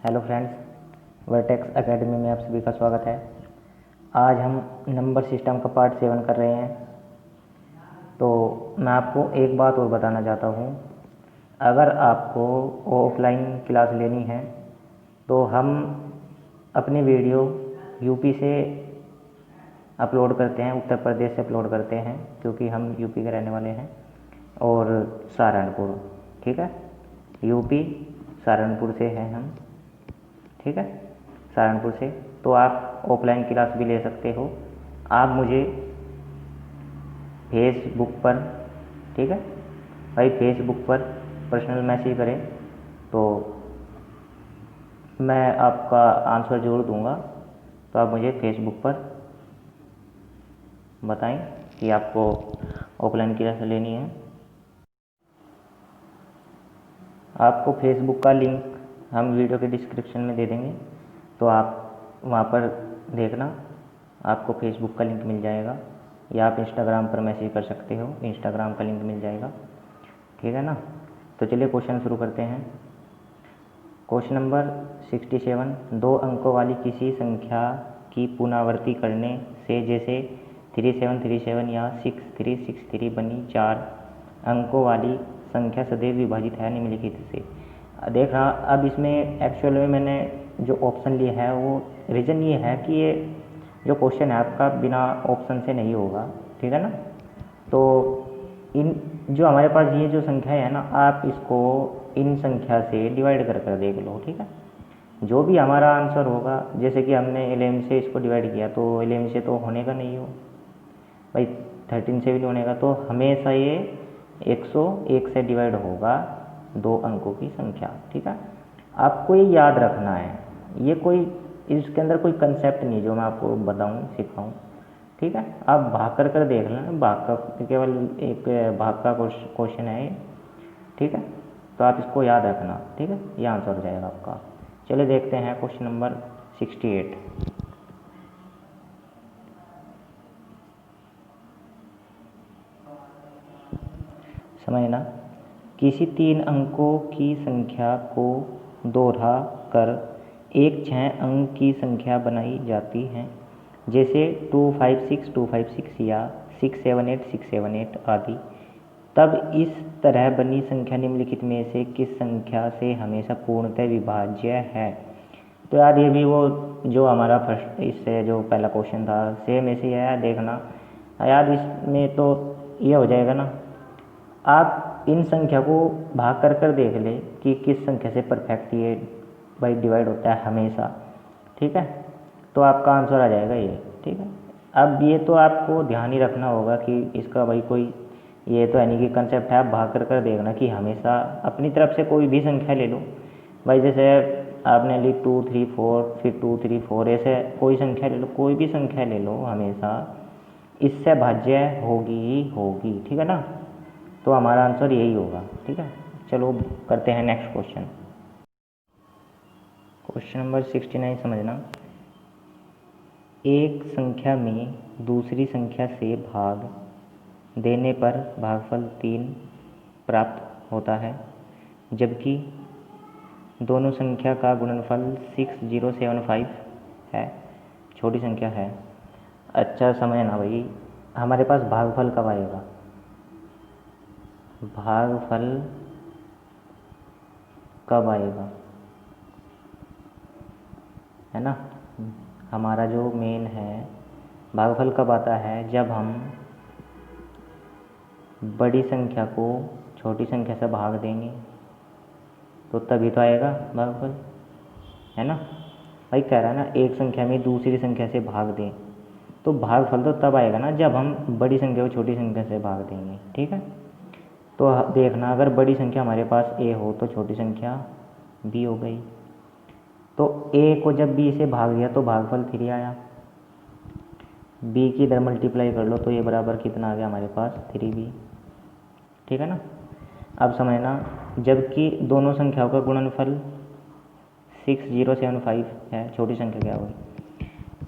Hello friends, vertex academy में आप सभी का स्वागत है। आज हम नंबर सिस्टम का पार्ट 7 कर रहे हैं। तो मैं आपको एक बात और बताना चाहता हूँ। अगर आपको ऑफलाइन क्लास लेनी है तो हम अपनी वीडियो यूपी से अपलोड करते हैं, उत्तर प्रदेश से अपलोड करते हैं, क्योंकि हम यूपी के रहने वाले हैं। और सहारनपुर, ठीक है, यूपी सहारनपुर से हैं हम, ठीक है, सहारनपुर से। तो आप ऑफलाइन क्लास भी ले सकते हो। आप मुझे फेसबुक पर, ठीक है भाई, फेसबुक पर पर्सनल मैसेज करें तो मैं आपका आंसर ज़रूर दूंगा। तो आप मुझे फेसबुक पर बताएं कि आपको ऑफलाइन क्लास लेनी है। आपको फेसबुक का लिंक हम वीडियो के डिस्क्रिप्शन में दे देंगे, तो आप वहाँ पर देखना, आपको फेसबुक का लिंक मिल जाएगा। या आप इंस्टाग्राम पर मैसेज कर सकते हो, इंस्टाग्राम का लिंक मिल जाएगा, ठीक है ना। तो चलिए क्वेश्चन शुरू करते हैं। क्वेश्चन नंबर 67, 2 अंकों वाली किसी संख्या की पुनरावृत्ति करने से, जैसे 3737 या 6363 बनी 4 अंकों वाली संख्या सदैव विभाजित है निम्नलिखित से। देख रहा, अब इसमें एक्चुअल में मैंने जो ऑप्शन लिया है वो रीज़न ये है कि ये जो क्वेश्चन है आपका बिना ऑप्शन से नहीं होगा, ठीक है ना। तो इन जो हमारे पास ये जो संख्या है ना, आप इसको इन संख्या से डिवाइड कर कर देख लो, ठीक है। जो भी हमारा आंसर होगा, जैसे कि हमने 11 से इसको डिवाइड किया तो 11 से तो होने का नहीं हो भाई, 13 से भी नहीं होने का, तो हमेशा ये 101 से डिवाइड होगा 2 अंकों की संख्या, ठीक है। आपको ये याद रखना है, ये कोई इसके अंदर कोई कंसेप्ट नहीं जो मैं आपको बताऊं सिखाऊं, ठीक है। आप भाग कर कर देख लेना, भाग का केवल एक भाग का क्वेश्चन है ये, ठीक है। तो आप इसको याद रखना, ठीक है, ये आंसर हो जाएगा आपका। चलिए देखते हैं क्वेश्चन नंबर 68। समझना, किसी 3 अंकों की संख्या को दोहरा कर एक 6 अंक की संख्या बनाई जाती है, जैसे 256 256 या 678 678 आदि। तब इस तरह बनी संख्या निम्नलिखित में से किस संख्या से हमेशा पूर्णतः विभाज्य है। तो यार ये भी वो जो हमारा फर्स्ट इससे जो पहला क्वेश्चन था सेम ऐसे ही है, देखना यार। इसमें तो ये हो जाएगा ना, आप इन संख्या को भाग कर कर देख ले कि किस संख्या से परफेक्ट ये भाई डिवाइड होता है हमेशा, ठीक है। तो आपका आंसर आ जाएगा ये, ठीक है। अब ये तो आपको ध्यान ही रखना होगा कि इसका भाई कोई ये तो यानी कि कंसेप्ट है, आप भाग कर कर देखना कि हमेशा अपनी तरफ से कोई भी संख्या ले लो भाई। जैसे आपने ली 2 3 4, फिर 2 3 4, ऐसे कोई संख्या ले लो, कोई भी संख्या ले लो, हमेशा इससे भाज्य होगी ही होगी, ठीक है ना। तो हमारा आंसर यही होगा, ठीक है। चलो करते हैं नेक्स्ट क्वेश्चन। क्वेश्चन नंबर 69 समझना, एक संख्या में दूसरी संख्या से भाग देने पर भागफल 3 प्राप्त होता है, जबकि दोनों संख्या का गुणनफल 6075 है, छोटी संख्या है। अच्छा समझना भाई, हमारे पास भागफल कब आएगा, भागफल कब आएगा, है ना। हमारा जो मेन है भागफल कब आता है, जब हम बड़ी संख्या को छोटी संख्या से भाग देंगे, तो तभी तो आएगा भागफल, है ना भाई। कह रहा है ना एक संख्या में दूसरी संख्या से भाग दें, तो भागफल तो तब आएगा ना जब हम बड़ी संख्या को छोटी संख्या से भाग देंगे, ठीक है। तो देखना, अगर बड़ी संख्या हमारे पास a हो तो छोटी संख्या b हो गई। तो a को जब b से भाग दिया तो भागफल 3 आया, b की इधर मल्टीप्लाई कर लो तो ये बराबर कितना आ गया हमारे पास 3b, ठीक है ना। अब समझना, जबकि दोनों संख्याओं का गुणनफल 6075 है, छोटी संख्या क्या हुई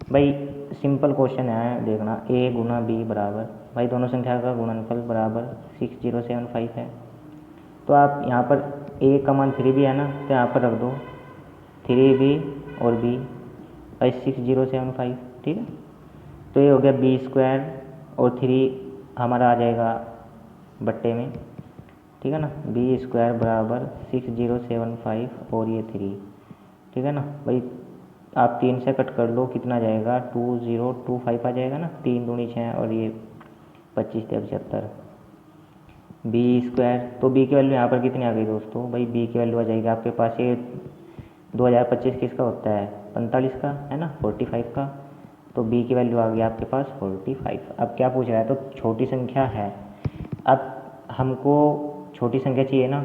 भाई, सिंपल क्वेश्चन है, देखना a गुना b बराबर, भाई दोनों संख्या का गुणनफल बराबर 6075 है। तो आप यहाँ पर a का मान 3 भी है ना, तो यहाँ पर रख दो 3b और b भाई 6075, ठीक है। तो ये हो गया b स्क्वायर और 3 हमारा आ जाएगा बट्टे में, ठीक है ना। b स्क्वायर बराबर 6075 और ये 3, ठीक है ना भाई। आप 3 से कट कर लो, कितना जाएगा 2025 आ जाएगा ना, 3 दूनी 6 और ये 25 से 75 बी स्क्वायर। तो बी की वैल्यू यहाँ पर कितनी आ गई दोस्तों, भाई बी की वैल्यू आ जाएगी आपके पास ये 2025 किसका होता है, 45 का है ना, 45 का। तो बी की वैल्यू आ गई आपके पास 45। अब क्या पूछ रहा है, तो छोटी संख्या है। अब हमको छोटी संख्या चाहिए ना,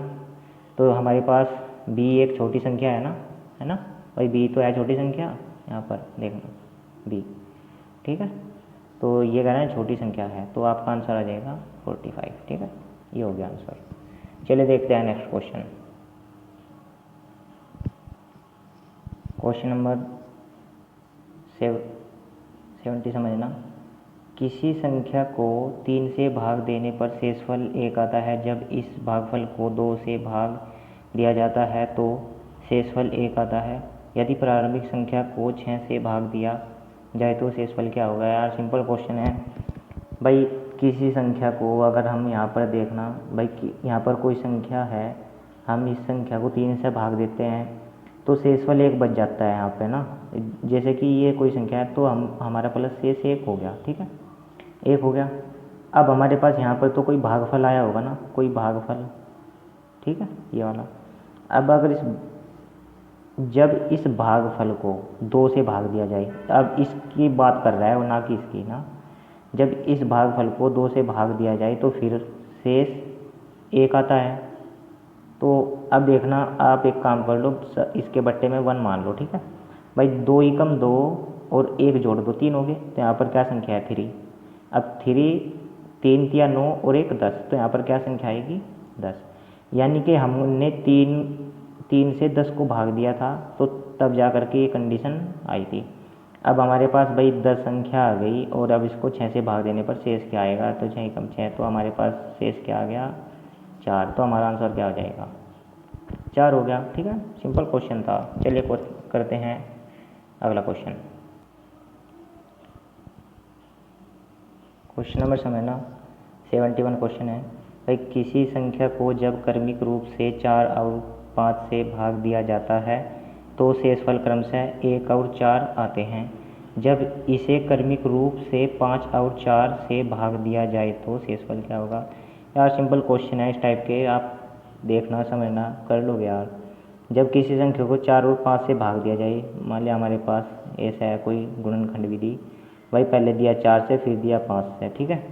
तो हमारे पास बी एक छोटी संख्या है ना भाई, बी तो है छोटी संख्या, यहाँ पर देखना बी, ठीक है। तो ये कह रहे हैं छोटी संख्या है, तो आपका आंसर आ जाएगा 45, ठीक है। ये हो गया आंसर। चलिए देखते हैं नेक्स्ट क्वेश्चन। क्वेश्चन नंबर 70 समझना। किसी संख्या को 3 से भाग देने पर शेषफल 1 आता है। जब इस भागफल को 2 से भाग दिया जाता है तो शेषफल 1 आता है। यदि प्रारंभिक संख्या को 6 से भाग दिया जाए तो शेषफल क्या होगा। यार सिंपल क्वेश्चन है भाई। किसी संख्या को अगर हम यहाँ पर देखना भाई, यहाँ पर कोई संख्या है, हम इस संख्या को 3 से भाग देते हैं तो शेषफल 1 बच जाता है यहाँ पे ना। जैसे कि ये कोई संख्या है तो हमारा प्लस शेष 1 हो गया, ठीक है, 1 हो गया। अब हमारे पास यहाँ पर तो कोई भागफल आया होगा ना, कोई भागफल, ठीक है, ये वाला। अब अगर जब इस भागफल को 2 से भाग दिया जाए, अब इसकी बात कर रहा है और ना कि इसकी ना। जब इस भागफल को 2 से भाग दिया जाए तो फिर शेष 1 आता है। तो अब देखना, आप एक काम कर लो, इसके बट्टे में 1 मान लो, ठीक है भाई। 2 एकम 2 और 1 जोड़ दो, 3 हो गए। तो यहाँ पर क्या संख्या है 3। अब 3 तिया 9 और 1 10, तो यहाँ पर क्या संख्या आएगी 10। यानी कि हमने 3 से 10 को भाग दिया था तो तब जा कर के ये कंडीशन आई थी। अब हमारे पास भाई 10 संख्या आ गई और अब इसको 6 से भाग देने पर शेष क्या आएगा, तो 6 कम 6, तो हमारे पास शेष क्या आ गया 4। तो हमारा आंसर क्या हो जाएगा 4 हो गया, ठीक है। सिंपल क्वेश्चन था। चलिए करते हैं अगला क्वेश्चन। क्वेश्चन नंबर समझना 71 क्वेश्चन है भाई। किसी संख्या को जब क्रमिक रूप से 4 और 5 से भाग दिया जाता है तो शेषफल क्रमशः 1 और 4 आते हैं। जब इसे क्रमिक रूप से 5 और 4 से भाग दिया जाए तो शेषफल क्या होगा। यार सिंपल क्वेश्चन है, इस टाइप के आप देखना समझना कर लोगे यार। जब किसी संख्या को 4 और 5 से भाग दिया जाए, मान लिया हमारे पास ऐसा है कोई गुणनखंड विधि, भाई पहले दिया 4 से फिर दिया 5 से, ठीक है।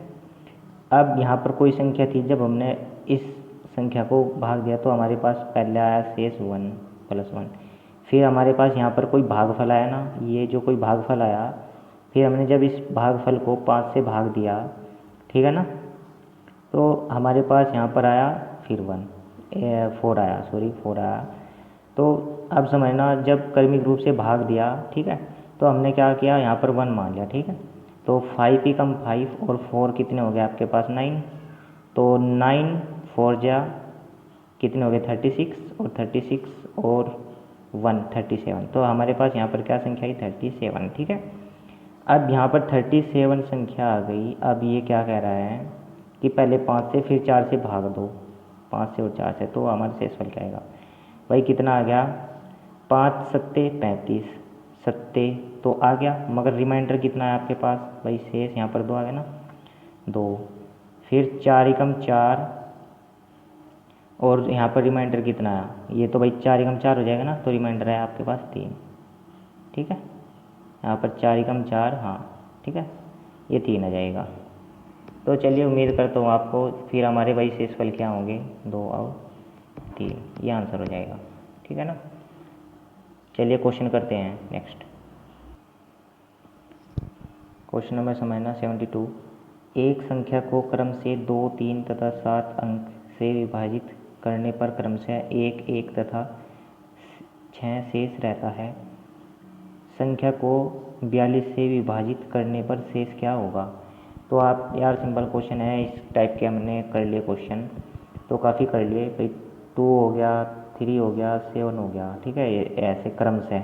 अब यहाँ पर कोई संख्या थी, जब हमने इस संख्या को भाग दिया तो हमारे पास पहले आया शेष 1 + 1। फिर हमारे पास यहाँ पर कोई भागफल आया ना, ये जो कोई भागफल आया, फिर हमने जब इस भागफल को 5 से भाग दिया, ठीक है ना, तो हमारे पास यहाँ पर आया फिर 4 आया, 4 आया। तो अब समझना, जब क्रमिक रूप से भाग दिया, ठीक है, तो हमने क्या किया, यहाँ पर 1 मान लिया, ठीक है। तो 5 एकम 5 और 4 कितने हो गए आपके पास 9। तो 9 4 जा कितने हो गए 36 और 36 और 1 37। तो हमारे पास यहाँ पर क्या संख्या आई 37, ठीक है। अब यहाँ पर 37 संख्या आ गई। अब ये क्या कह रहा है कि पहले 5 से फिर 4 से भाग दो, 5 से और 4 से, तो हमारा शेषफल क्या आएगा भाई, कितना आ गया 5 सत्ते 35 सत्ते तो आ गया, मगर रिमाइंडर कितना है आपके पास भाई, शेष यहाँ पर 2 आ गया ना 2। फिर 4 एकम 4 और यहाँ पर रिमाइंडर कितना है, ये तो भाई 4 एकम 4 हो जाएगा ना, तो रिमाइंडर है आपके पास 3, ठीक है। यहाँ पर 4 एकम 4, हाँ ठीक है, ये 3 आ जाएगा। तो चलिए उम्मीद करता हूँ आपको फिर हमारे भाई शेषफल क्या होंगे 2 और 3, ये आंसर हो जाएगा, ठीक है ना। चलिए क्वेश्चन करते हैं नेक्स्ट। क्वेश्चन नंबर समझना 72। एक संख्या को क्रम से 2, 3 तथा 7 अंक से विभाजित करने पर क्रमशः 1, 1 तथा 6 शेष रहता है। संख्या को 42 से विभाजित करने पर शेष क्या होगा। तो आप यार सिंपल क्वेश्चन है, इस टाइप के हमने कर लिए क्वेश्चन, तो काफ़ी कर लिए भाई। 2 हो गया, 3 हो गया, 7 हो गया, ठीक है। ये ऐसे क्रम से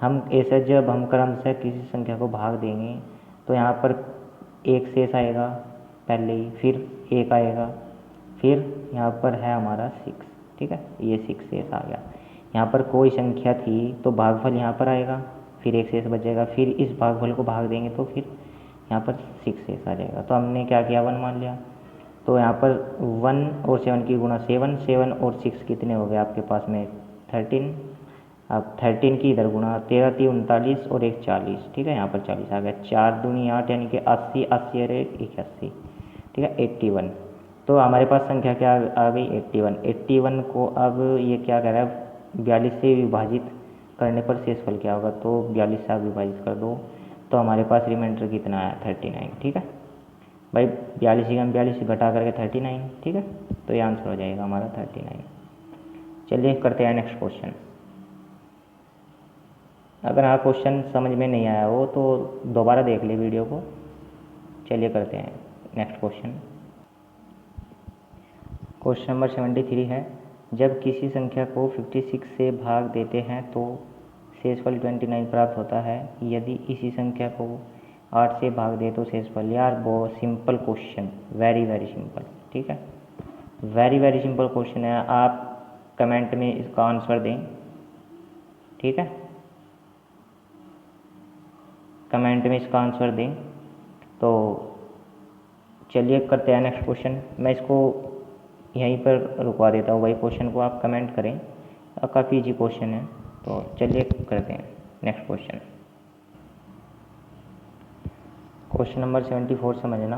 हम ऐसे जब हम क्रम से किसी संख्या को भाग देंगे तो यहाँ पर एक शेष आएगा पहले ही, फिर एक आएगा, फिर यहाँ पर है हमारा 6, ठीक है, ये 6 शेष आ गया। यहाँ पर कोई संख्या थी तो भागफल यहाँ पर आएगा, फिर एक शेष बचेगा, फिर इस भागफल को भाग देंगे तो फिर यहाँ पर 6 शेष आ जाएगा। तो हमने क्या किया, 1 मान लिया। तो यहाँ पर 1 और 7 की गुणा 7, 7 और 6 कितने हो गए आपके पास में 13। अब 13 की इधर गुणा 13 3 39 और 1 40, ठीक है, यहाँ पर 40 आ गया। 4 दूनी 8 यानी कि 80, 80 और 1 81, ठीक है, 81। तो हमारे पास संख्या क्या आ गई 81। 81 को अब ये क्या कह रहा है 42 से विभाजित करने पर शेषफल क्या होगा, तो 42 से आप विभाजित कर दो तो हमारे पास रिमाइंडर कितना आया 39, ठीक है भाई। 42 की हम 42 घटा करके 39, ठीक है, तो ये आंसर हो जाएगा हमारा 39। चलिए करते हैं नेक्स्ट क्वेश्चन। अगर हाँ क्वेश्चन समझ में नहीं आया हो तो दोबारा देख ले वीडियो को। चलिए करते हैं नेक्स्ट क्वेश्चन। क्वेश्चन नंबर 73 है, जब किसी संख्या को 56 से भाग देते हैं तो शेषफल 29 प्राप्त होता है, यदि इसी संख्या को 8 से भाग दे तो शेषफल। यार बहुत simple question, very very simple, ठीक है, वेरी वेरी सिंपल क्वेश्चन है। आप कमेंट में इसका आंसर दें, ठीक है, कमेंट में इसका आंसर दें। तो चलिए करते हैं नेक्स्ट क्वेश्चन। मैं इसको यहीं पर रुकवा देता हूँ भाई, क्वेश्चन को आप कमेंट करें, काफ़ी इजी क्वेश्चन है। तो चलिए करते हैं नेक्स्ट क्वेश्चन। क्वेश्चन नंबर 74 समझना,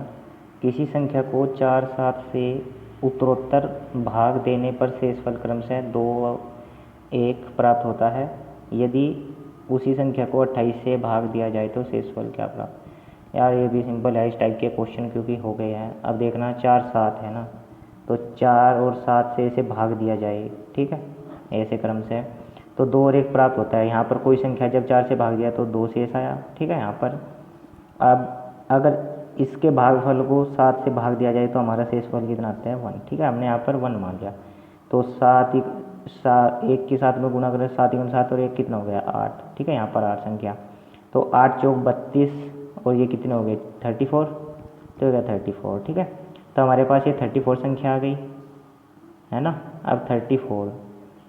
किसी संख्या को 4 7 से उत्तरोत्तर भाग देने पर शेषफल क्रमशः 2 1 प्राप्त होता है, यदि उसी संख्या को 28 से भाग दिया जाए तो शेषफल क्या प्राप्त। यार ये भी सिंपल है, इस टाइप के क्वेश्चन क्योंकि हो गए हैं। अब देखना 4 7 है ना, तो 4 और 7 से इसे भाग दिया जाए, ठीक है, ऐसे क्रम से, तो 2 और 1 प्राप्त होता है। यहाँ पर कोई संख्या जब 4 से भाग दिया तो 2 शेष आया, ठीक है। यहाँ पर अब अगर इसके भागफल को 7 से भाग दिया जाए तो हमारा शेषफल कितना आता है 1, ठीक है, हमने यहाँ पर 1 मान लिया। तो 1 के साथ में गुणा करें, 7 × 7 और 1 कितना हो गया 8, ठीक है, यहाँ पर 8 संख्या, तो 8 चौक 32 और ये कितने हो गए 34, तो हो गया 34, ठीक है। तो हमारे पास ये 34 संख्या आ गई है ना। अब 34,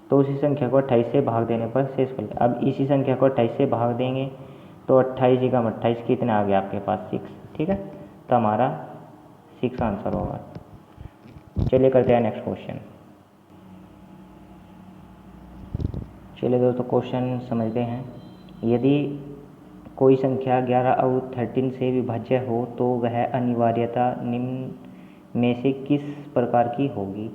तो उसी संख्या को 28 से भाग देने पर शेषफल। अब इसी संख्या को 28 से भाग देंगे तो 28 का 28 कितने आ गया आपके पास 6, ठीक है, तो हमारा 6 आंसर होगा। चलिए करते हैं नेक्स्ट क्वेश्चन। चलिए दोस्तों क्वेश्चन समझते हैं। यदि कोई संख्या 11 और 13 से विभाज्य हो तो वह अनिवार्यता निम्न में से किस प्रकार की होगी।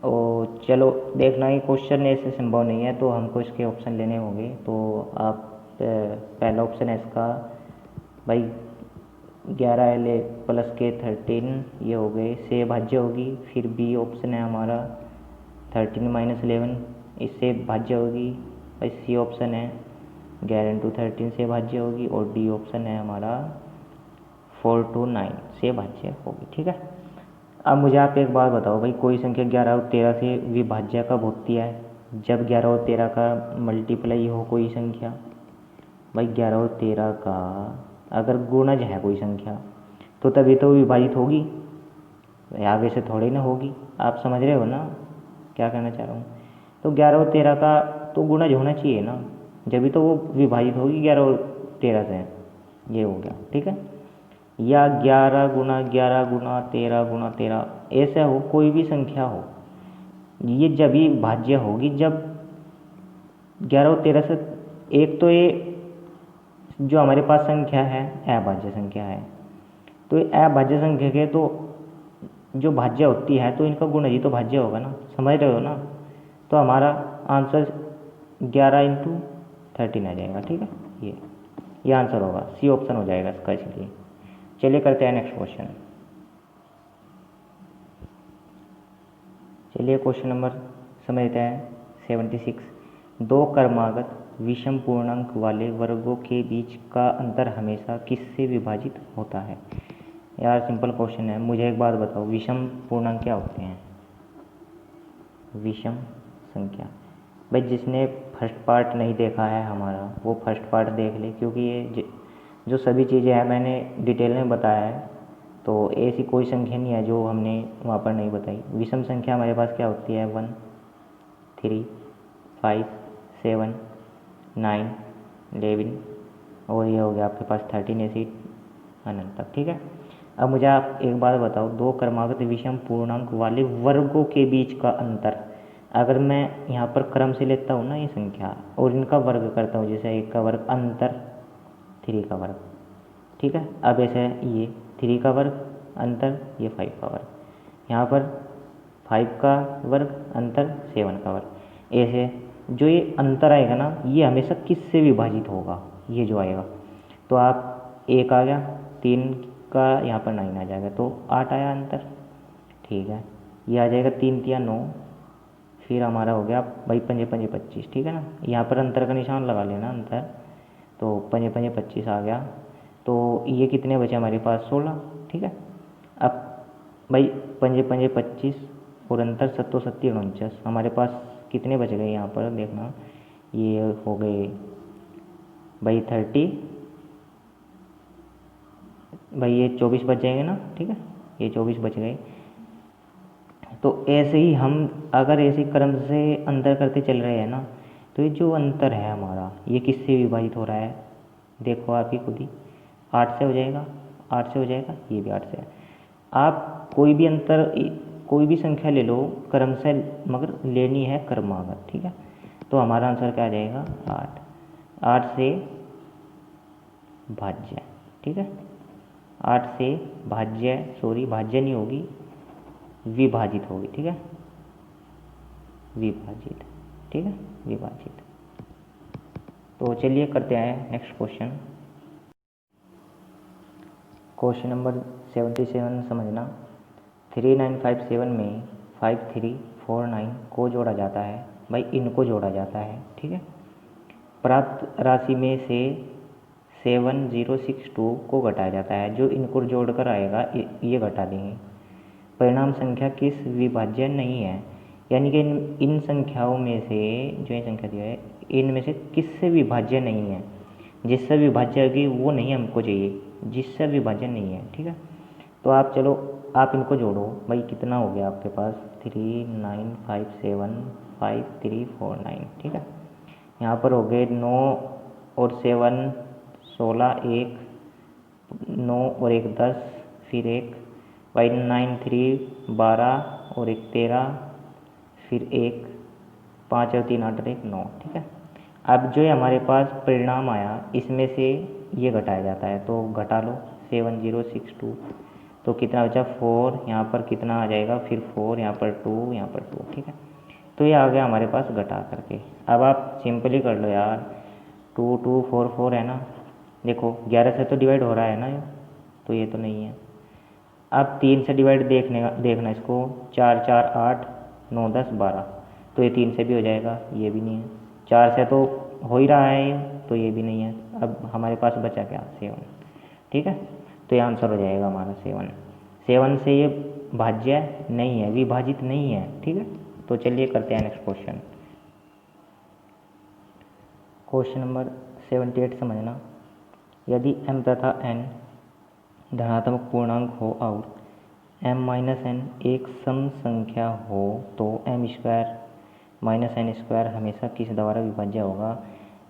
और चलो देखना, ही क्वेश्चन ऐसे संभव नहीं है तो हमको इसके ऑप्शन लेने होंगे। तो आप पहला ऑप्शन है इसका भाई 11 ले प्लस के 13 ये हो गए से भाज्य होगी। फिर बी ऑप्शन है हमारा 13 - 11 इससे भाज्य होगी। भाई सी ऑप्शन है 11 × 13 से भाज्य होगी। और डी ऑप्शन है हमारा 4 × 9 से भाज्य होगी, ठीक है। अब मुझे आप एक बात बताओ भाई, कोई संख्या 11 और 13 से विभाज्य कब होती है, जब 11 और 13 का मल्टीप्लाई हो कोई संख्या। भाई 11 और 13 का अगर गुणज है कोई संख्या तो तभी तो विभाजित होगी, आगे से थोड़ी ना होगी। आप समझ रहे हो ना क्या कहना चाह रहा हूँ। तो 11 और 13 का तो गुणज होना चाहिए ना, जब भी तो वो विभाजित होगी 11 और 13 से। ये हो गया, ठीक है। या 11 × 11 × 13 × 13 ऐसा हो, कोई भी संख्या हो, ये जब ही भाज्य होगी जब 11 और 13 से। एक तो ये जो हमारे पास संख्या है अभाज्य संख्या है, तो ये अभाज्य संख्या के तो जो भाज्य होती है तो इनका गुणज ही तो भाज्य होगा ना, समझ रहे हो ना। तो हमारा आंसर 11 × 13 आ जाएगा, ठीक है। ये आंसर होगा, सी ऑप्शन हो जाएगा इसका। इसलिए चलिए करते हैं नेक्स्ट क्वेश्चन। चलिए क्वेश्चन नंबर समझते हैं 76। 2 क्रमागत विषम पूर्णांक वाले वर्गों के बीच का अंतर हमेशा किससे विभाजित होता है। यार सिंपल क्वेश्चन है। मुझे एक बात बताओ, विषम पूर्णांक क्या होते हैं। विषम संख्या। भाई जिसने फर्स्ट पार्ट नहीं देखा है हमारा वो फर्स्ट पार्ट देख ले, क्योंकि ये जो सभी चीज़ें हैं मैंने डिटेल में बताया है, तो ऐसी कोई संख्या नहीं है जो हमने वहाँ पर नहीं बताई। विषम संख्या हमारे पास क्या होती है, 1 3 5 7 9 11 और ये हो गया आपके पास 13 ऐसी अनंत तक। ठीक है, अब मुझे आप एक बात बताओ, दो क्रमागत विषम पूर्णांक वाले वर्गों के बीच का अंतर, अगर मैं यहाँ पर क्रम से लेता हूँ ना ये संख्या और इनका वर्ग करता हूँ, जैसे 1 का वर्ग अंतर 3 का वर्ग, ठीक है। अब ऐसे ये 3 का वर्ग अंतर ये 5 का वर्ग, यहाँ पर 5 का वर्ग अंतर 7 का वर्ग। ऐसे जो ये अंतर आएगा ना ये हमेशा किससे विभाजित होगा, ये जो आएगा, तो आप 1 आ गया 3 का यहाँ पर 9 आ जाएगा तो 8 आया अंतर, ठीक है। ये आ जाएगा 3 तिया 9, फिर हमारा हो गया भाई 5 5 25, ठीक है ना। यहाँ पर अंतर का निशान लगा लेना अंतर, तो 5 5 25 आ गया, तो ये कितने बचे हमारे पास 16, ठीक है। अब भाई 5 5 25 और अंतर 7 7 49, हमारे पास कितने बच गए यहाँ पर देखना, ये हो गए भाई 30, भाई ये 24 बच जाएंगे ना, ठीक है, ये 24 बच गए। तो ऐसे ही हम अगर ऐसे क्रम से अंतर करते चल रहे हैं ना, तो ये जो अंतर है हमारा ये किससे विभाजित हो रहा है, देखो आप ही खुद ही, 8 से हो जाएगा, 8 से हो जाएगा, ये भी 8 से है। आप कोई भी अंतर कोई भी संख्या ले लो क्रम से, मगर लेनी है क्रमागत, ठीक है। तो हमारा आंसर क्या आ जाएगा 8, 8 से भाज्य, ठीक है, 8 से भाज्य, सॉरी भाज्य नहीं होगी, विभाजित होगी, ठीक है, विभाजित, ठीक है, विभाजित। तो चलिए करते हैं नेक्स्ट क्वेश्चन। क्वेश्चन नंबर 77 समझना, 3957 में 5349 को जोड़ा जाता है, भाई इनको जोड़ा जाता है, ठीक है। प्राप्त राशि में से 7062 को घटाया जाता है, जो इनको जोड़कर आएगा ये घटा देंगे। परिणाम संख्या किस विभाज्य नहीं है, यानी कि इन संख्याओं में से जो ये संख्या दी है इनमें से किससे विभाज्य नहीं है, जिससे विभाज्य होगी वो नहीं हमको चाहिए, जिससे विभाज्य नहीं है, ठीक है। तो आप चलो आप इनको जोड़ो, भाई कितना हो गया आपके पास 3957 5349, ठीक है। यहाँ पर हो गए 9 और 7 16, 1 9 और 1 10, फिर 1 भाई 9 3 12 और 1 13, फिर 1 5 और 3 8 और 1 9, ठीक है। अब जो हमारे पास परिणाम आया इसमें से ये घटाया जाता है, तो घटा लो 7062, तो कितना बचा 4, यहाँ पर कितना आ जाएगा फिर 4, यहाँ पर 2, यहाँ पर 2, ठीक है। तो ये आ गया हमारे पास घटा करके। अब आप सिंपली कर लो यार, 2 2 4 4 है ना, देखो 11 से तो डिवाइड हो रहा है ना ये, तो ये तो नहीं है। अब 3 से डिवाइड देखना इसको, 4 4 8 9 10 12, तो ये 3 से भी हो जाएगा, ये भी नहीं है। 4 से तो हो ही रहा है ये, तो ये भी नहीं है। अब हमारे पास बचा क्या 7, ठीक है। तो ये आंसर हो जाएगा हमारा 7, 7 से ये भाज्य नहीं है, विभाजित नहीं है, ठीक है। तो चलिए करते हैं नेक्स्ट क्वेश्चन। क्वेश्चन नंबर 78 समझना, यदि m तथा n धनात्मक पूर्णांक हो और m माइनस n एक सम संख्या हो तो m square minus n square हमेशा किस द्वारा विभाज्य होगा।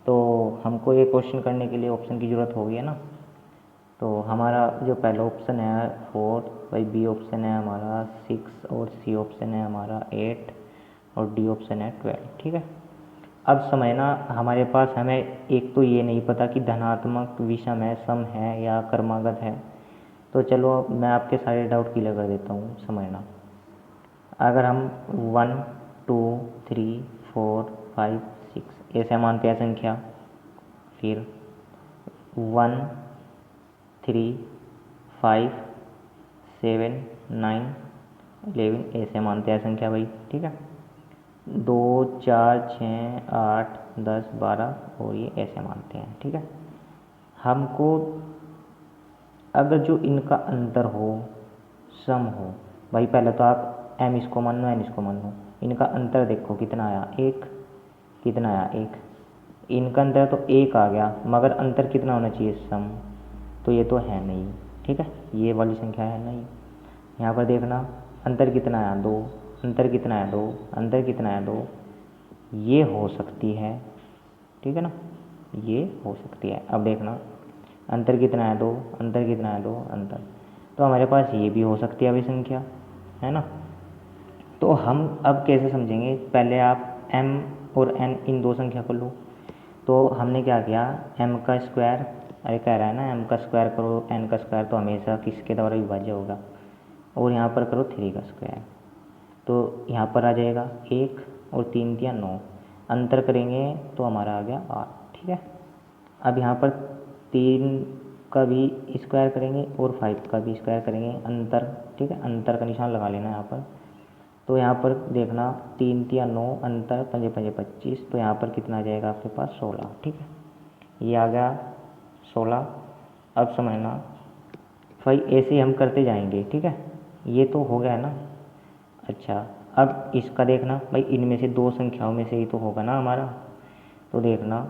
तो हमको ये क्वेश्चन करने के लिए ऑप्शन की ज़रूरत होगी है ना। तो हमारा जो पहला ऑप्शन है 4, भाई बी ऑप्शन है हमारा 6 और सी ऑप्शन है हमारा 8 और डी ऑप्शन है 12, ठीक है। अब समझना हमारे पास हमें एक तो ये नहीं पता कि धनात्मक विषम है, सम है या क्रमागत है। तो चलो मैं आपके सारे डाउट क्लियर कर देता हूँ, समझना। अगर हम 1 2 3 4 5 6 ऐसे मानते हैं संख्या, फिर 1 3 5 7 9 11 ऐसे मानते हैं संख्या भाई, ठीक है। 2 4 6 8 10 12 और ये ऐसे मानते हैं, ठीक है। हमको अगर जो इनका अंतर हो, सम हो, भाई पहले तो आप m इसको मान लो, n इसको मान लो। इनका अंतर देखो कितना आया, 1, कितना आया 1। इनका अंतर तो 1 आ गया, मगर अंतर कितना होना चाहिए सम, तो ये तो है नहीं, ठीक है, ये वाली संख्या है नहीं। यहाँ पर देखना अंतर कितना आया 2, अंतर कितना आया 2, अंतर कितना आया 2, ये हो सकती है, ठीक है ना, ये हो सकती है। अब देखना अंतर कितना है 2, अंतर कितना है 2, अंतर, तो हमारे पास ये भी हो सकती है अभी संख्या, है ना। तो हम अब कैसे समझेंगे, पहले आप m और n इन दो संख्या को लो। तो हमने क्या किया, m का स्क्वायर, अरे कह रहा है ना m का स्क्वायर करो n का स्क्वायर, तो हमेशा किसके द्वारा विभाज्य होगा, और यहाँ पर करो 3 का स्क्वायर, तो यहाँ पर आ जाएगा 1 और 3 दिया 9, अंतर करेंगे तो हमारा आ गया 8, ठीक है। अब यहाँ पर 3 का भी स्क्वायर करेंगे और 5 का भी स्क्वायर करेंगे, अंतर, ठीक है, अंतर का निशान लगा लेना यहाँ पर। तो यहाँ पर देखना 3 तिया 9, अंतर 5 5 25, तो यहाँ पर कितना आ जाएगा आपके पास 16, ठीक है, ये आ गया 16। अब समझना भाई ऐसे हम करते जाएंगे, ठीक है, ये तो हो गया ना। अच्छा अब इसका देखना भाई, इनमें से दो संख्याओं में से ही तो होगा ना हमारा, तो देखना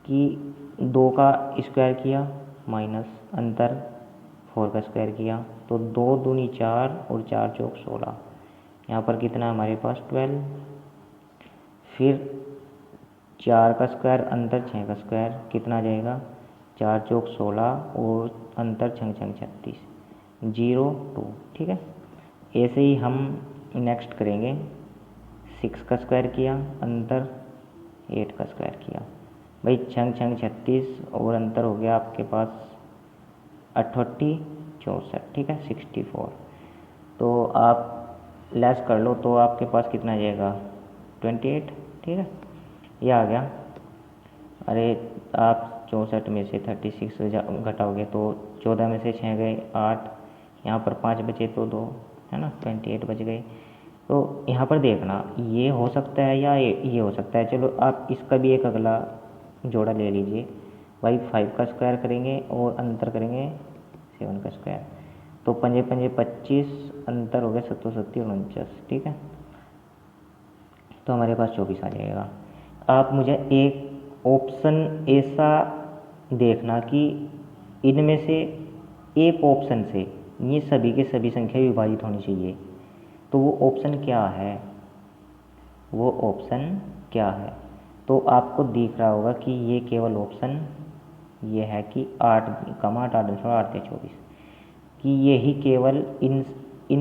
कि 2 का स्क्वायर किया माइनस अंतर 4 का स्क्वायर किया, तो 2 दूनी 4 और 4 चौक 16, यहाँ पर कितना हमारे पास 12, फिर 4 का स्क्वायर अंतर 6 का स्क्वायर, कितना आ जाएगा 4 चौक 16 और अंतर 6 6 36, 0 2, ठीक है। ऐसे ही हम नेक्स्ट करेंगे, 6 का स्क्वायर किया अंतर 8 का स्क्वायर किया, भाई 6 6 36 और अंतर हो गया आपके पास 68 64, ठीक है 64। तो आप लेस कर लो तो आपके पास कितना आ जाएगा 28, ठीक है, ये आ गया। अरे आप 64 में से 36 घटाओगे तो 14 में से 6 गए 8, यहाँ पर 5 बचे तो 2, है ना, 28 बच गए। तो यहाँ पर देखना ये हो सकता है या ये हो सकता है, चलो आप इसका भी एक अगला जोड़ा ले लीजिए भाई, 5 का स्क्वायर करेंगे और अंतर करेंगे 7 का स्क्वायर, तो 5 5 25, अंतर हो गया 7 7 49, ठीक है, तो हमारे पास 24 आ जाएगा। आप मुझे एक ऑप्शन ऐसा देखना कि इनमें से एक ऑप्शन से ये सभी के सभी संख्या विभाजित होनी चाहिए, तो वो ऑप्शन क्या है, वो ऑप्शन क्या है, तो आपको दिख रहा होगा कि ये केवल ऑप्शन ये है कि 8 कमा 8 8 8 24, कि ये ही केवल इन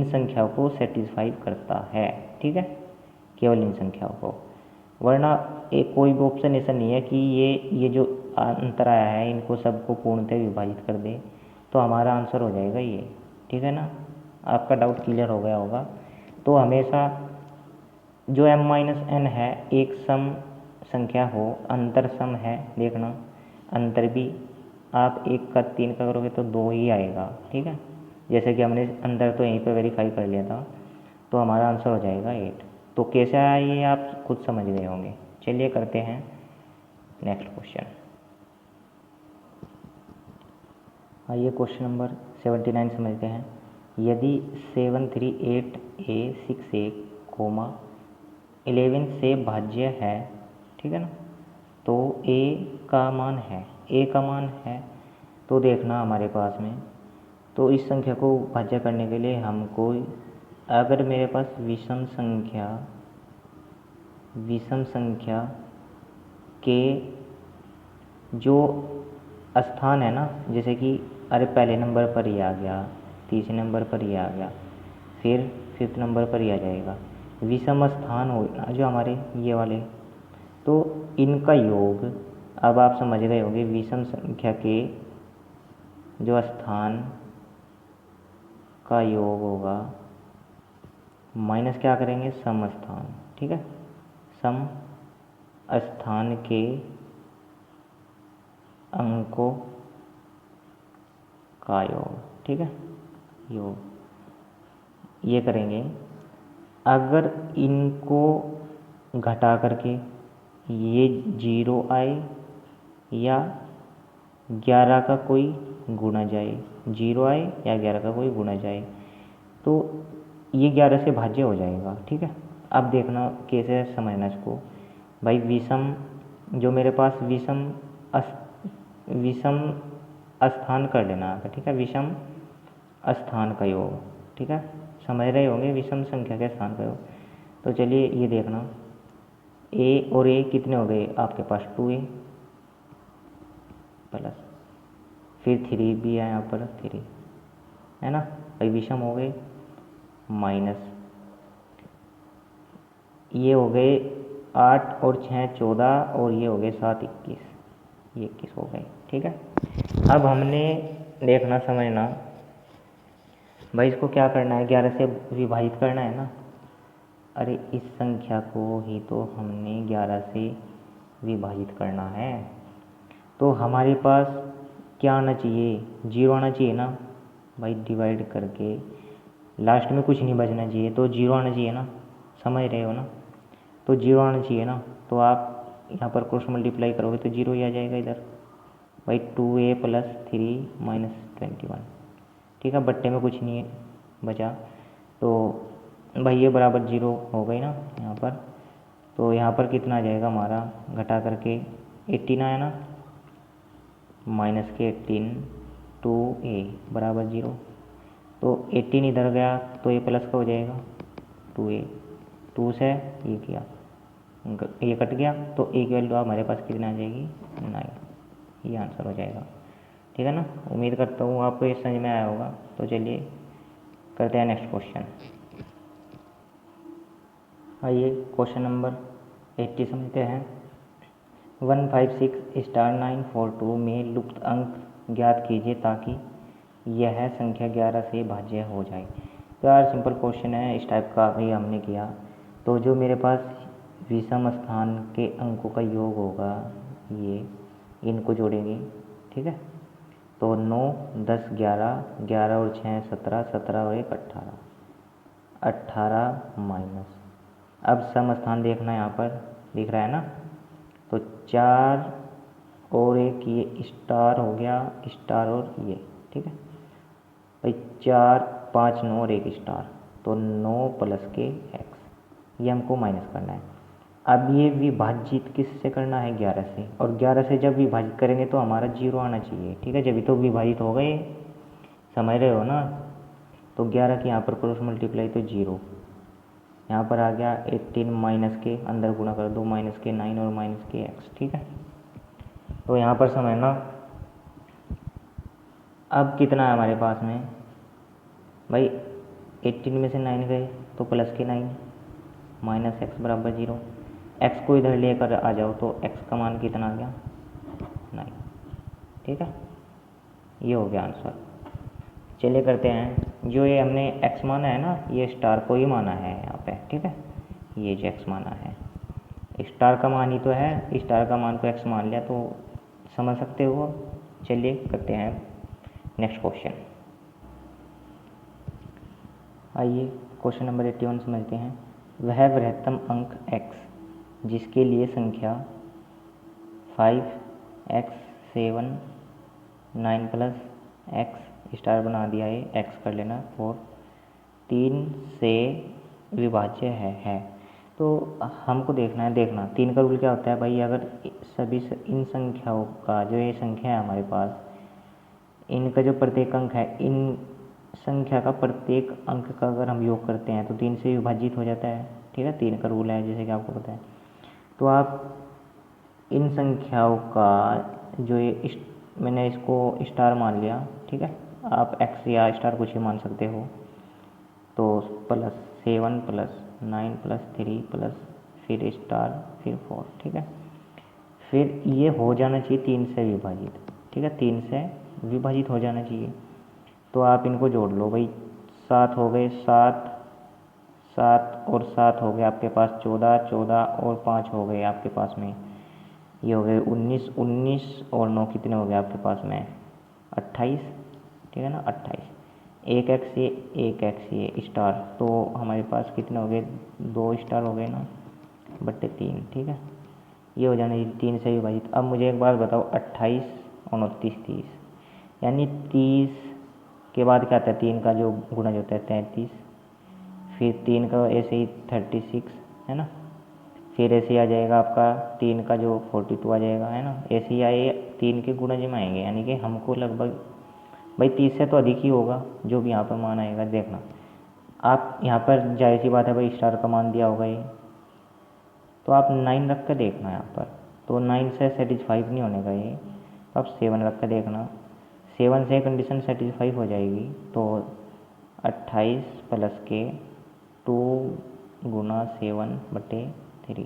संख्याओं को सेटिस्फाई करता है, ठीक है, केवल इन संख्याओं को, वरना एक कोई भी ऑप्शन ऐसा नहीं है कि ये जो अंतर आया है इनको सबको पूर्णतः विभाजित कर दे, तो हमारा आंसर हो जाएगा ये, ठीक है ना। आपका डाउट क्लियर हो गया होगा। तो हमेशा जो m-n है एक सम संख्या हो, अंतर सम है, देखना अंतर भी आप 1 का 3 का करोगे तो 2 ही आएगा, ठीक है, जैसे कि हमने अंतर तो यहीं पर वेरीफाई कर लिया था, तो हमारा आंसर हो जाएगा 8। तो कैसे आया ये आप खुद समझ गए होंगे। चलिए करते हैं नेक्स्ट क्वेश्चन। आइए क्वेश्चन नंबर 79 समझते हैं। यदि 738a68, 11 से भाज्य है, ठीक है ना, तो a का मान है, तो देखना हमारे पास में, तो इस संख्या को भाज्य करने के लिए हमको, अगर मेरे पास विषम संख्या के जो स्थान है ना, जैसे कि अरे पहले नंबर पर ही आ गया, तीसरे नंबर पर ही आ गया, फिर 5th नंबर पर ही आ जाएगा, विषम स्थान हो ना जो हमारे ये वाले, तो इनका योग, अब आप समझ गए होंगे, विषम संख्या के जो स्थान का योग होगा माइनस क्या करेंगे सम स्थान, ठीक है, सम स्थान के अंकों का योग, ठीक है, योग ये करेंगे। अगर इनको घटा करके ये 0 आए या 11 का कोई गुणा जाए, 0 आए या 11 का कोई गुणा जाए, तो ये 11 से भाज्य हो जाएगा। ठीक है, अब देखना कैसे समझना इसको। भाई विषम, जो मेरे पास विषम स्थान कर लेना है। ठीक है, विषम स्थान का योग। ठीक है, समझ रहे होंगे, विषम संख्या के स्थान का योग। तो चलिए ये देखना, ए और ए कितने हो गए आपके पास, 2a प्लस फिर 3 भी है यहाँ पर, 3 है ना भाई, विषम हो गए, माइनस ये हो गए 8 और 6 14 और ये हो गए 7 21, ये 21 हो गए। ठीक है, अब हमने देखना समझना भाई, इसको क्या करना है, 11 से विभाजित करना है ना। अरे इस संख्या को ही तो हमने 11 से विभाजित करना है, तो हमारे पास क्या आना चाहिए, 0 आना चाहिए ना भाई। डिवाइड करके लास्ट में कुछ नहीं बचना चाहिए, तो 0 आना चाहिए ना, समझ रहे हो ना। तो 0 आना चाहिए ना, तो आप यहाँ पर क्रॉस मल्टीप्लाई करोगे तो 0 ही आ जाएगा इधर भाई। 2a plus 3 minus 21। ठीक है, बट्टे में कुछ नहीं बचा, तो भाई ये बराबर 0 हो गई ना यहाँ पर। तो यहाँ पर कितना आ जाएगा हमारा, घटा करके 18 आया ना, माइनस के 18, 2a बराबर 0। तो 18 इधर गया तो ये प्लस का हो जाएगा, 2a, 2 से ये किया, ये कट गया, तो a की वैल्यू हमारे पास कितना आ जाएगी, 9। ये आंसर हो जाएगा। ठीक है ना, उम्मीद करता हूँ आपको ये समझ में आया होगा। तो चलिए करते हैं नेक्स्ट क्वेश्चन। आइए क्वेश्चन नंबर 80 समझते हैं। 156*942 में लुप्त अंक ज्ञात कीजिए ताकि यह संख्या 11 से भाज्य हो जाए। तो यार सिंपल क्वेश्चन है, इस टाइप का भी हमने किया। तो जो मेरे पास विषम स्थान के अंकों का योग होगा, ये इनको जोड़ेंगे। ठीक है, तो 9 10 11, 11 और 6 17, 17 और 1 18, 18 माइनस, अब सम स्थान देखना, यहाँ पर दिख रहा है ना, तो 4 और 1 ये स्टार हो गया, स्टार और ये। ठीक है भाई, 4 5 9 और 1 स्टार, तो 9 प्लस के x, ये हमको माइनस करना है। अब ये विभाजित किससे करना है, 11 से, और 11 से जब विभाजित करेंगे तो हमारा 0 आना चाहिए। ठीक है, जब तो विभाजित हो गए, समझ रहे हो ना। तो 11 के यहाँ पर क्रॉस मल्टीप्लाई तो 0, यहाँ पर आ गया 18 माइनस के अंदर गुणा कर दो, माइनस के 9 और माइनस के x। ठीक है, तो यहाँ पर समझना, अब कितना है हमारे पास में भाई, 18 में से 9 गए तो प्लस के 9, माइनस x बराबर 0। x को इधर लेकर आ जाओ तो x का मान कितना आ गया, 9। ठीक है, ये हो गया आंसर। चलिए करते हैं, जो ये हमने x माना है ना, ये स्टार को ही माना है यहाँ पे। ठीक है, ये जो x माना है स्टार का मान ही तो है, स्टार का मान को x मान लिया, तो समझ सकते हो। चलिए करते हैं नेक्स्ट क्वेश्चन। आइए क्वेश्चन नंबर 81 समझते हैं। वह बृहत्तम अंक x जिसके लिए संख्या 5x 7 9 प्लस x स्टार बना दिया है, x कर लेना, और 3 से विभाज्य है। तो हमको देखना है, देखना 3 का रूल क्या होता है भाई, अगर सभी इन संख्याओं का, जो ये संख्या है हमारे पास, इनका जो प्रत्येक अंक है, इन संख्या का प्रत्येक अंक का अगर हम योग करते हैं तो 3 से विभाजित हो जाता है। ठीक है, 3 का रूल है जैसे कि आपको पता है। तो आप इन संख्याओं का जो ये मैंने इसको स्टार मान लिया। ठीक है, आप x या स्टार कुछ ही मान सकते हो। तो प्लस 7 प्लस 9 प्लस 3 प्लस फिर स्टार फिर 4। ठीक है, फिर ये हो जाना चाहिए 3 से विभाजित। ठीक है, 3 से विभाजित हो जाना चाहिए। तो आप इनको जोड़ लो भाई, 7 हो गए, 7 7 और 7 हो गए आपके पास 14, 14 और 5 हो गए आपके पास में, ये हो गए 19, 19 और 9 कितने हो गए आपके पास में, 28। ठीक है ना, 28, एक एक्स ये स्टार, तो हमारे पास कितने हो गए, 2 स्टार हो गए ना, बट्टे 3। ठीक है, ये हो जाना 3 से विभाजित। अब मुझे एक बात बताओ, 28 और 29 30, यानी 30 के बाद क्या आता है, 3 का जो गुणज होता है 33, फिर 3 का ऐसे ही 36 है ना, फिर ऐसे ही आ जाएगा आपका 3 का जो 42 आ जाएगा है ना, ऐसे ही आए 3 के गुणज में आएंगे, यानी कि हमको लगभग भाई 30 से तो अधिक ही होगा जो भी यहाँ पर मान आएगा। देखना आप यहाँ पर जाहिर सी बात है भाई स्टार का मान दिया होगा ये, तो आप 9 रख कर देखना यहाँ पर, तो 9 से सेटिस्फाई नहीं होने का ये, तो आप 7 रख कर देखना, 7 से कंडीशन सेटिस्फाई हो जाएगी। तो 28 प्लस के 2 गुना 7/3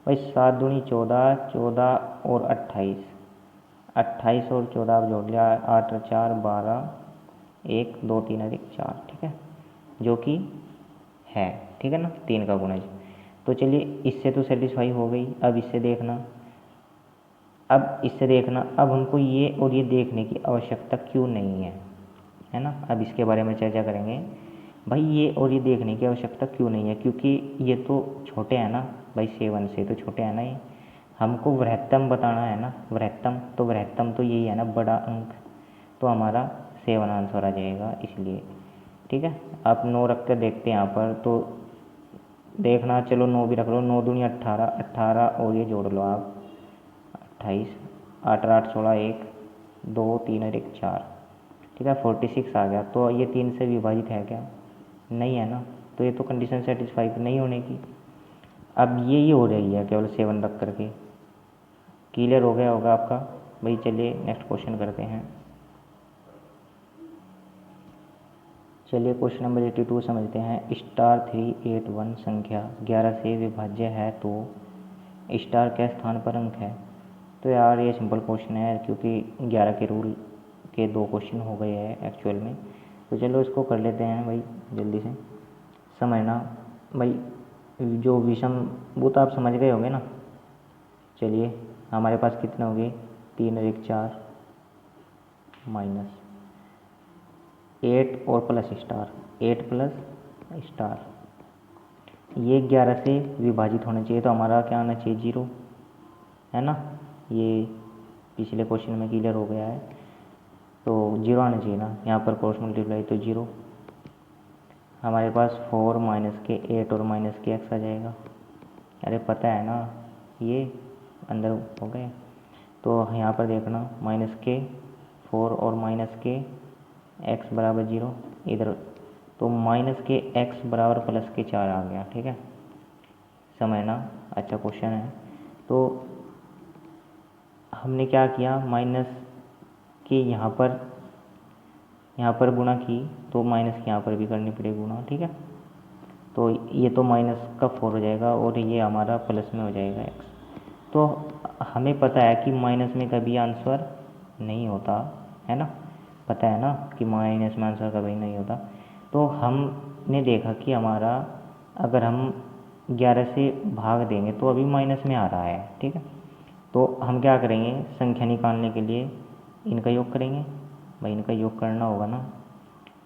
भाई 7 दूनी 14, 14 और 28, 28 और 14 आप जोड़ लिया, 8 और 4 12, 1 2 3 अधिक 4, ठीक है, जो कि है, ठीक है ना, 3 का गुणज। तो चलिए इससे तो सेटिस्फाई हो गई। अब इससे देखना, अब हमको ये और ये देखने की आवश्यकता क्यों नहीं है ना, अब इसके बारे में चर्चा करेंगे। भाई ये और ये देखने की आवश्यकता क्यों नहीं है, क्योंकि ये तो छोटे हैं ना भाई, 7 से तो छोटे हैं ना ये, हमको वृहत्तम बताना है ना, वृहत्तम तो यही है ना, बड़ा अंक, तो हमारा 7 आंसर आ जाएगा इसलिए, ठीक है। आप 9 रख कर देखते हैं यहाँ पर, तो देखना, चलो 9 भी रख लो, 9 दूनी 18, 18 और ये जोड़ लो आप 28, 8 8 16, 1 2 3 और 1 4, ठीक है, 46 आ गया। तो ये 3 से विभाजित है क्या? नहीं है ना, तो ये तो कंडीशन सेटिस्फाई नहीं होने की। अब ये हो रही है केवल 7 रख करके। क्लियर हो गया होगा आपका भाई। चलिए नेक्स्ट क्वेश्चन करते हैं। चलिए क्वेश्चन नंबर 82 समझते हैं। स्टार 381 संख्या 11 से विभाज्य है तो स्टार के स्थान पर अंक है। तो यार ये सिंपल क्वेश्चन है, क्योंकि 11 के रूल के 2 क्वेश्चन हो गए हैं एक्चुअल में। तो चलो इसको कर लेते हैं भाई जल्दी से। समझना भाई, जो विषम वो तो आप समझ गए होंगे ना। चलिए हमारे पास कितने हो गए, 3 और 1 4 माइनस 8 और प्लस स्टार, 8 प्लस स्टार, ये 11 से विभाजित होना चाहिए, तो हमारा क्या आना चाहिए 0, है ना। ये पिछले क्वेश्चन में क्लियर हो गया है, तो 0 आना चाहिए ना, यहाँ पर क्रॉस मल्टीप्लाई तो 0। हमारे पास 4 माइनस के 8 और माइनस के x आ जाएगा। अरे पता है ना, ये अंदर हो गए। तो यहाँ पर देखना, माइनस के 4 और माइनस के x बराबर 0 इधर, तो माइनस के x बराबर प्लस के 4 आ गया, ठीक है। समझना, अच्छा क्वेश्चन है। तो हमने क्या किया, माइनस के यहाँ पर गुणा की, तो माइनस के यहाँ पर भी करनी पड़ेगी गुणा, ठीक है। तो ये तो माइनस का 4 हो जाएगा और ये हमारा प्लस में हो जाएगा x। तो हमें पता है कि माइनस में कभी आंसर नहीं होता, है ना, पता है ना कि माइनस में आंसर कभी नहीं होता। तो हमने देखा कि हमारा अगर हम 11 से भाग देंगे तो अभी माइनस में आ रहा है, ठीक है। तो हम क्या करेंगे, संख्या निकालने के लिए इनका योग करेंगे भाई, इनका योग करना होगा ना।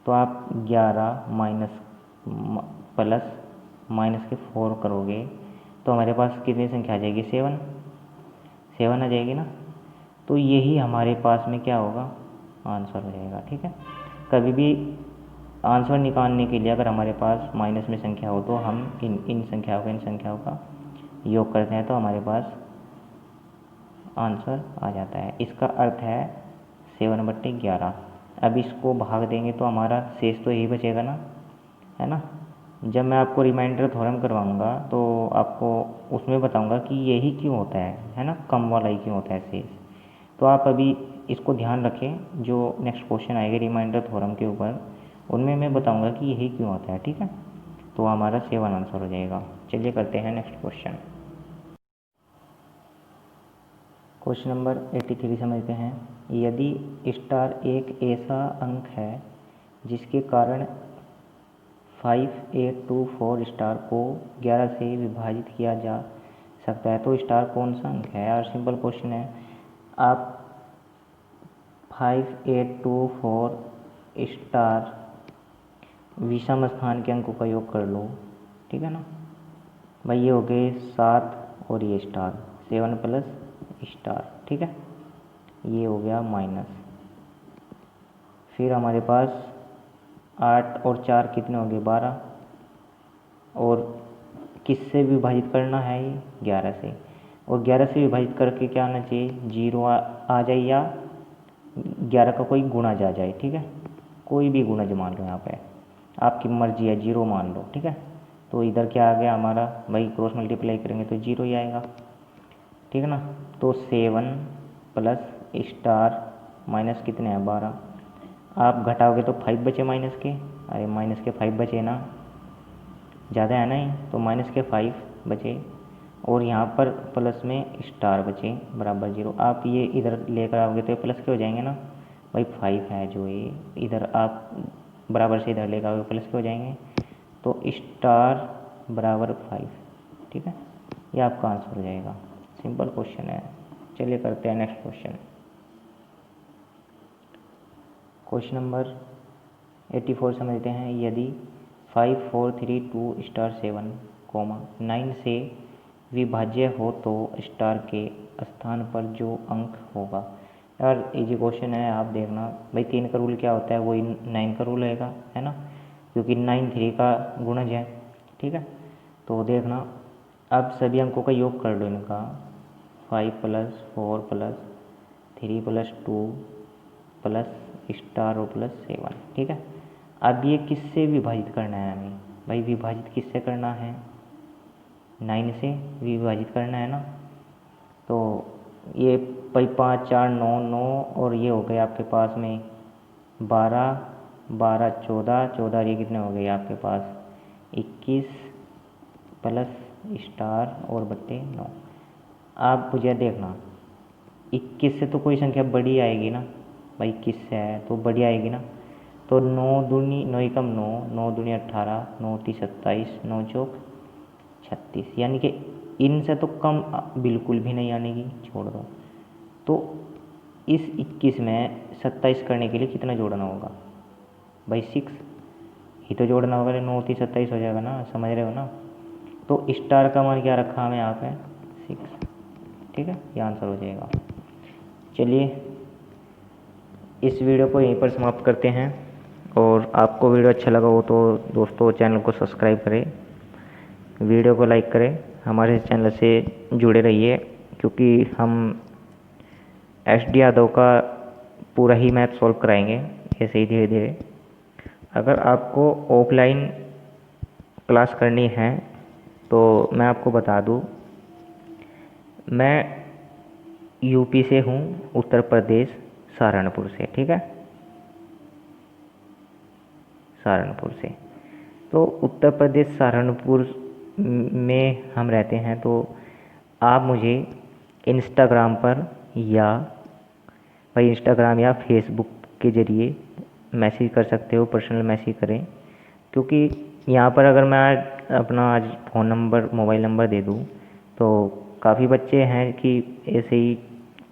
तो आप 11 माइनस प्लस माइनस के 4 करोगे तो हमारे पास कितनी संख्या आ जाएगी, 7 आ जाएगी ना। तो यही हमारे पास में क्या होगा, आंसर हो जाएगा, ठीक है। कभी भी आंसर निकालने के लिए अगर हमारे पास माइनस में संख्या हो तो हम इन संख्याओं का योग करते हैं, तो हमारे पास आंसर आ जाता है। इसका अर्थ है 7/11। अब इसको भाग देंगे तो हमारा शेष तो यही बचेगा ना, है ना। जब मैं आपको रिमाइंडर थ्योरम करवाऊंगा तो आपको उसमें बताऊंगा कि यही क्यों होता है ना, कम वाला ही क्यों होता है शेष। तो आप अभी इसको ध्यान रखें, जो नेक्स्ट क्वेश्चन आएगा रिमाइंडर थ्योरम के ऊपर, उनमें मैं बताऊंगा कि यही क्यों होता है, ठीक है। तो हमारा 7 आंसर हो जाएगा। चलिए करते हैं नेक्स्ट क्वेश्चन। क्वेश्चन नंबर 83 समझते हैं। यदि स्टार एक ऐसा अंक है जिसके कारण 5824 स्टार को 11 से विभाजित किया जा सकता है, तो स्टार कौन सा अंक है। यार सिंपल क्वेश्चन है। आप 5824 स्टार विषम स्थान के अंकों का योग कर लो, ठीक है ना भाई। ये हो गए 7 और ये स्टार, 7 प्लस स्टार, ठीक है। ये हो गया माइनस, फिर हमारे पास 8 और 4 कितने हो गए, 12, और किससे विभाजित करना है, ये 11 से, और 11 से विभाजित करके क्या आना चाहिए, 0 आ जाए या 11 का कोई गुणज आ जाए, ठीक है, कोई भी गुणज मान लो, यहाँ पे आपकी मर्जी है, 0 मान लो, ठीक है। तो इधर क्या आ गया हमारा भाई, क्रॉस मल्टीप्लाई करेंगे तो 0 ही आएगा, ठीक है ना। तो 7 प्लस स्टार माइनस कितने हैं 12, आप घटाओगे तो 5 बचे माइनस के, अरे माइनस के 5 बचे ना, ज़्यादा है ना ही, तो माइनस के 5 बचे, और यहाँ पर प्लस में स्टार बचे बराबर 0। आप ये इधर लेकर आओगे तो ये प्लस के हो जाएंगे ना भाई, 5 है जो ये इधर आप बराबर से इधर लेकर आओगे प्लस के हो जाएंगे, तो स्टार बराबर 5, ठीक है, ये आपका आंसर हो जाएगा। सिंपल क्वेश्चन है। चलिए करते हैं नेक्स्ट क्वेश्चन। क्वेश्चन नंबर 84 समझते हैं। यदि 5 4 3 2 स्टार 7 9 से विभाज्य हो तो स्टार के स्थान पर जो अंक होगा। यार इजी क्वेश्चन है, आप देखना भाई, 3 का रूल क्या होता है, वही 9 का रूल रहेगा, है ना, क्योंकि 9 3 का गुणज है, ठीक है। तो देखना, अब सभी अंकों का योग कर लो इनका, 5 plus 4 plus 3 plus 2 plus star और प्लस 7, ठीक है। अब ये किससे विभाजित करना है हमें भाई, विभाजित किससे करना है, 9 से विभाजित करना है ना। तो ये भाई 5 4 9 9, और ये हो गए आपके पास में 12 12 14 14, और ये कितने हो गए आपके पास 21 प्लस स्टार और बट्टे 9। आप मुझे देखना, 21 से तो कोई संख्या बड़ी आएगी ना भाई, 21 से है तो बड़ी आएगी ना। तो 9 दूनी 9 एकम 9, 9 दूनी 18, 9 तीस 27, 9 चौक 36, यानी कि इनसे तो कम बिल्कुल भी नहीं आने की, छोड़ दो। तो इस 21 में 27 करने के लिए कितना जोड़ना होगा भाई, 6 ही तो जोड़ना होगा, 9 तीस 27 हो जाएगा ना, समझ रहे हो ना। तो स्टार का मान क्या रखा हमें यहाँ पे, 6, ठीक है, ये आंसर हो जाएगा। चलिए इस वीडियो को यहीं पर समाप्त करते हैं, और आपको वीडियो अच्छा लगा हो तो दोस्तों चैनल को सब्सक्राइब करें, वीडियो को लाइक करें, हमारे चैनल से जुड़े रहिए, क्योंकि हम SD यादव का पूरा ही मैथ सॉल्व कराएंगे ऐसे ही धीरे धीरे। अगर आपको ऑफलाइन क्लास करनी है तो मैं आपको बता दूं, मैं यूपी से हूँ, उत्तर प्रदेश सहारनपुर से, ठीक है, सहारनपुर से। तो उत्तर प्रदेश सहारनपुर में हम रहते हैं, तो आप मुझे इंस्टाग्राम पर या भाई इंस्टाग्राम या फेसबुक के ज़रिए मैसेज कर सकते हो, पर्सनल मैसेज करें, क्योंकि यहाँ पर अगर मैं अपना आज फ़ोन नंबर मोबाइल नंबर दे दूँ तो काफ़ी बच्चे हैं कि ऐसे ही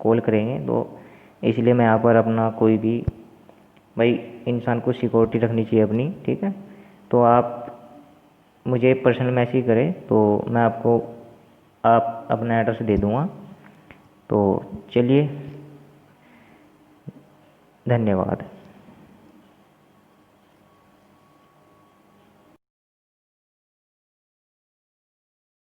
कॉल करेंगे, तो इसलिए मैं यहाँ पर अपना कोई भी भाई इंसान को सिक्योरिटी रखनी चाहिए अपनी, ठीक है। तो आप मुझे पर्सनल मैसेज करें तो मैं आपको आप अपना एड्रेस दे दूँगा। तो चलिए, धन्यवाद।